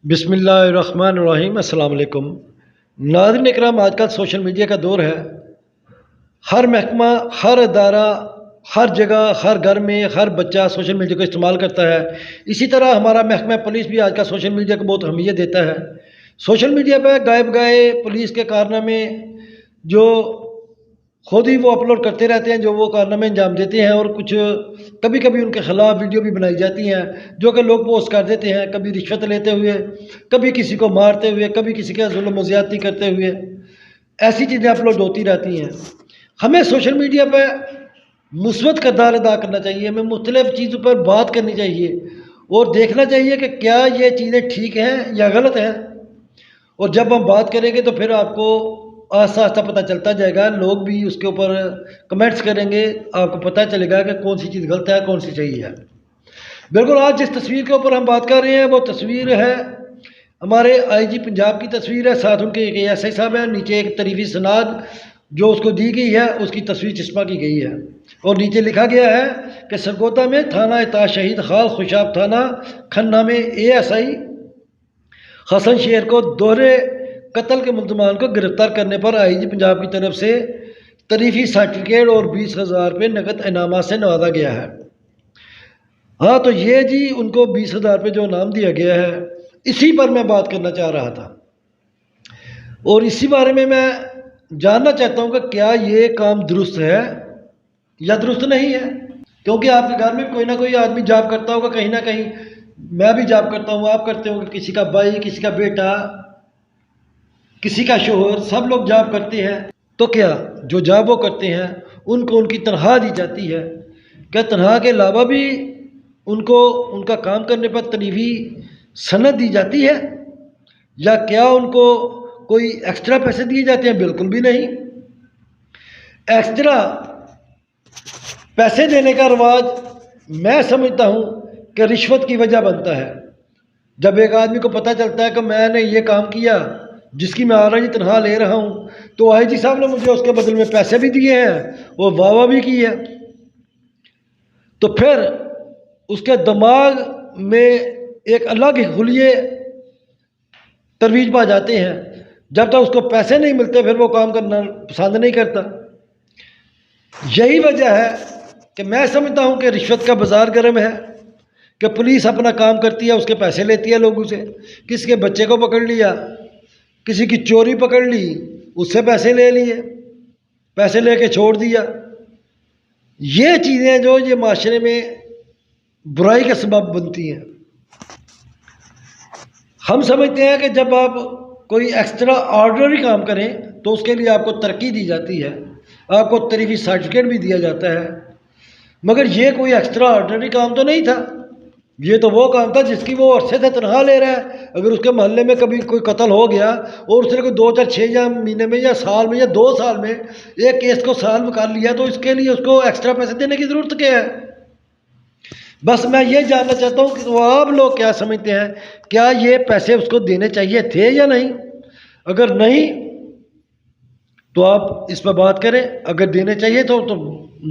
بسم اللہ الرحمن الرحیم۔ السلام علیکم ناظرین اکرام، آج کل سوشل میڈیا کا دور ہے۔ ہر محکمہ، ہر ادارہ، ہر جگہ، ہر گھر میں ہر بچہ سوشل میڈیا کو استعمال کرتا ہے۔ اسی طرح ہمارا محکمہ پولیس بھی آج کل سوشل میڈیا کو بہت اہمیت دیتا ہے۔ سوشل میڈیا پہ غائب گائے پولیس کے کارنامے جو خود ہی وہ اپلوڈ کرتے رہتے ہیں، جو وہ کارنامے انجام دیتے ہیں، اور کچھ کبھی کبھی ان کے خلاف ویڈیو بھی بنائی جاتی ہیں جو کہ لوگ پوسٹ کر دیتے ہیں، کبھی رشوت لیتے ہوئے، کبھی کسی کو مارتے ہوئے، کبھی کسی کا ظلم و زیادتی کرتے ہوئے، ایسی چیزیں اپلوڈ ہوتی رہتی ہیں۔ ہمیں سوشل میڈیا پہ مثبت کردار ادا کرنا چاہیے، ہمیں مختلف چیزوں پر بات کرنی چاہیے اور دیکھنا چاہیے کہ کیا یہ چیزیں ٹھیک ہیں یا غلط ہیں۔ اور جب ہم بات کریں گے تو پھر آپ کو آہستہ آہستہ پتہ چلتا جائے گا، لوگ بھی اس کے اوپر کمنٹس کریں گے، آپ کو پتہ چلے گا کہ کون سی چیز غلط ہے کون سی صحیح ہے۔ بالکل آج جس تصویر کے اوپر ہم بات کر رہے ہیں وہ تصویر ہے ہمارے آئی جی پنجاب کی تصویر ہے، ساتھ ان کے ایک ایس آئی صاحب ہیں، نیچے ایک طریفی سناد جو اس کو دی گئی ہے اس کی تصویر چسپاں کی گئی ہے، اور نیچے لکھا گیا ہے کہ سرگودا میں تھانہ اطاعت شہید خال خوشاب تھانہ کھنہ میں اے ایس آئی حسن شیر کو دوہرے قتل کے ملزمان کو گرفتار کرنے پر آئی جی پنجاب کی طرف سے تریفی سرٹیفکیٹ اور 20,000 روپے نقد انعامات سے نوازا گیا ہے۔ ہاں تو یہ جی ان کو 20,000 روپے جو انعام دیا گیا ہے، اسی پر میں بات کرنا چاہ رہا تھا، اور اسی بارے میں جاننا چاہتا ہوں کہ کیا یہ کام درست ہے یا درست نہیں ہے، کیونکہ آپ کے گھر میں کوئی نہ کوئی آدمی جاب کرتا ہوگا، کہیں نہ کہیں میں بھی جاب کرتا ہوں، آپ کرتے ہوں گے، کسی کا بھائی، کسی کا بیٹا، کسی کا شوہر، سب لوگ جاب کرتے ہیں۔ تو کیا جو جاب وہ کرتے ہیں ان کو ان کی تنخواہ دی جاتی ہے؟ کیا تنخواہ کے علاوہ بھی ان کو ان کا کام کرنے پر تنخواہی سند دی جاتی ہے، یا کیا ان کو کوئی ایکسٹرا پیسے دیے جاتے ہیں؟ بالکل بھی نہیں۔ ایکسٹرا پیسے دینے کا رواج میں سمجھتا ہوں کہ رشوت کی وجہ بنتا ہے۔ جب ایک آدمی کو پتہ چلتا ہے کہ میں نے یہ کام کیا جس کی میں آلریڈی تنخواہ لے رہا ہوں، تو آئی جی صاحب نے مجھے اس کے بدل میں پیسے بھی دیے ہیں اور واہ واہ بھی کی ہے، تو پھر اس کے دماغ میں ایک الگ ہی خلیے ترویج پا جاتے ہیں۔ جب تک اس کو پیسے نہیں ملتے پھر وہ کام کرنا پسند نہیں کرتا۔ یہی وجہ ہے کہ میں سمجھتا ہوں کہ رشوت کا بازار گرم ہے، کہ پولیس اپنا کام کرتی ہے، اس کے پیسے لیتی ہے لوگوں سے، کسی کے بچے کو پکڑ لیا، کسی کی چوری پکڑ لی، اس سے پیسے لے لیے، پیسے لے کے چھوڑ دیا۔ یہ چیزیں جو یہ معاشرے میں برائی کا سبب بنتی ہیں۔ ہم سمجھتے ہیں کہ جب آپ کوئی ایکسٹرا آرڈنری کام کریں تو اس کے لیے آپ کو ترقی دی جاتی ہے، آپ کو تریفی سرٹیفکیٹ بھی دیا جاتا ہے، مگر یہ کوئی ایکسٹرا آرڈنری کام تو نہیں تھا، یہ تو وہ کام تھا جس کی وہ عرصے سے تنخواہ لے رہا ہے۔ اگر اس کے محلے میں کبھی کوئی قتل ہو گیا اور اس نے کوئی 2 4 6 یا مہینے میں یا سال میں یا 2 سال میں ایک کیس کو سالو کر لیا، تو اس کے لیے اس کو ایکسٹرا پیسے دینے کی ضرورت کیا ہے؟ بس میں یہ جاننا چاہتا ہوں کہ آپ لوگ کیا سمجھتے ہیں، کیا یہ پیسے اس کو دینے چاہیے تھے یا نہیں؟ اگر نہیں تو آپ اس پہ بات کریں، اگر دینے چاہیے تو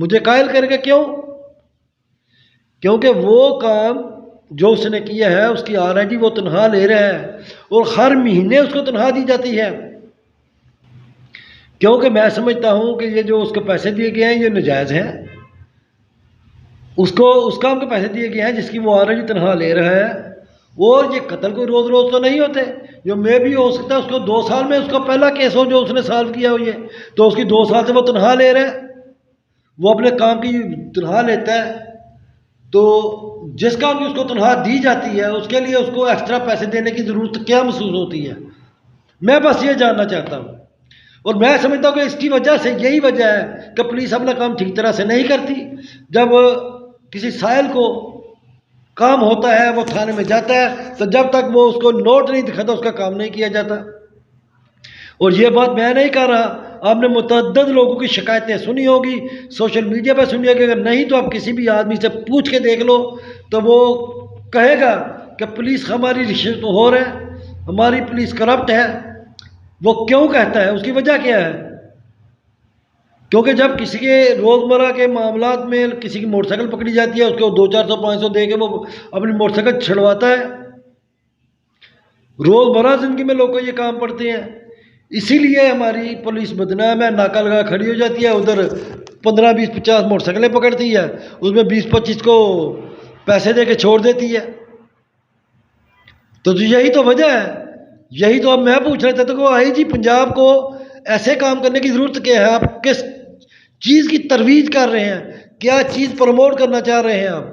مجھے قائل کریں گے کیوں؟ کیونکہ وہ کام جو اس نے کیا ہے اس کی آلریڈی وہ تنخواہ لے رہا ہے، اور ہر مہینے اس کو تنخواہ دی جاتی ہے، کیونکہ میں سمجھتا ہوں کہ یہ جو اس کو پیسے دیے گئے ہیں یہ ناجائز ہیں۔ اس کو اس کام کے پیسے دیے گئے ہیں جس کی وہ آلریڈی تنخواہ لے رہا ہے، اور یہ قتل کوئی روز روز تو نہیں ہوتے، جو میں بھی ہو سکتا ہے اس کو 2 سال میں اس کا پہلا کیس ہو جو اس نے سالو کیا ہو، یہ تو اس کی 2 سال سے وہ تنخواہ لے رہا ہے، وہ اپنے کام کی تنخواہ لیتا ہے، تو جس کام کی اس کو تنخواہ دی جاتی ہے اس کے لیے اس کو ایکسٹرا پیسے دینے کی ضرورت کیا محسوس ہوتی ہے؟ میں بس یہ جاننا چاہتا ہوں، اور میں سمجھتا ہوں کہ اس کی وجہ سے یہی وجہ ہے کہ پولیس اپنا کام ٹھیک طرح سے نہیں کرتی۔ جب کسی سائل کو کام ہوتا ہے وہ تھانے میں جاتا ہے، تو جب تک وہ اس کو نوٹ نہیں دکھاتا اس کا کام نہیں کیا جاتا۔ اور یہ بات میں نہیں کر رہا، آپ نے متعدد لوگوں کی شکایتیں سنی ہوگی، سوشل میڈیا پہ سنی ہوگی، اگر نہیں تو آپ کسی بھی آدمی سے پوچھ کے دیکھ لو تو وہ کہے گا کہ پولیس ہماری رشوت خور ہے، ہماری پولیس کرپٹ ہے۔ وہ کیوں کہتا ہے؟ اس کی وجہ کیا ہے؟ کیونکہ جب کسی کے روزمرہ کے معاملات میں کسی کی موٹر سائیکل پکڑی جاتی ہے، اس کو 200 400 500 دے کے وہ اپنی موٹر سائیکل چھڑواتا ہے، روزمرہ زندگی میں لوگوں کو یہ کام پڑتے ہیں، اسی لیے ہماری پولیس بدنام ہے، ناکہ لگا کھڑی ہو جاتی ہے، ادھر 15 20 50 موٹر سائیکلیں پکڑتی ہے، اس میں 20 25 کو پیسے دے کے چھوڑ دیتی ہے۔ تو یہی تو وجہ ہے، یہی تو اب میں پوچھ رہا تھا تو آئی جی پنجاب کو ایسے کام کرنے کی ضرورت کیا ہے؟ آپ کس چیز کی ترویج کر رہے ہیں؟ کیا چیز پروموٹ کرنا چاہ رہے ہیں آپ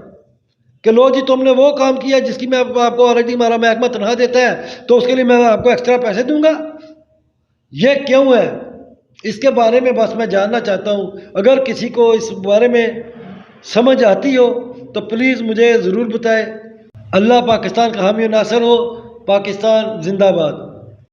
کہ لو جی تم نے وہ کام کیا جس کی میں آپ کو آلریڈی ہمارا محکمہ تنخواہ دیتا ہے تو اس کے لیے میں آپ کو ایکسٹرا پیسے دوں گا؟ یہ کیوں ہے؟ اس کے بارے میں بس میں جاننا چاہتا ہوں، اگر کسی کو اس بارے میں سمجھ آتی ہو تو پلیز مجھے ضرور بتائے۔ اللہ پاکستان کا حامی و ناصر ہو۔ پاکستان زندہ باد۔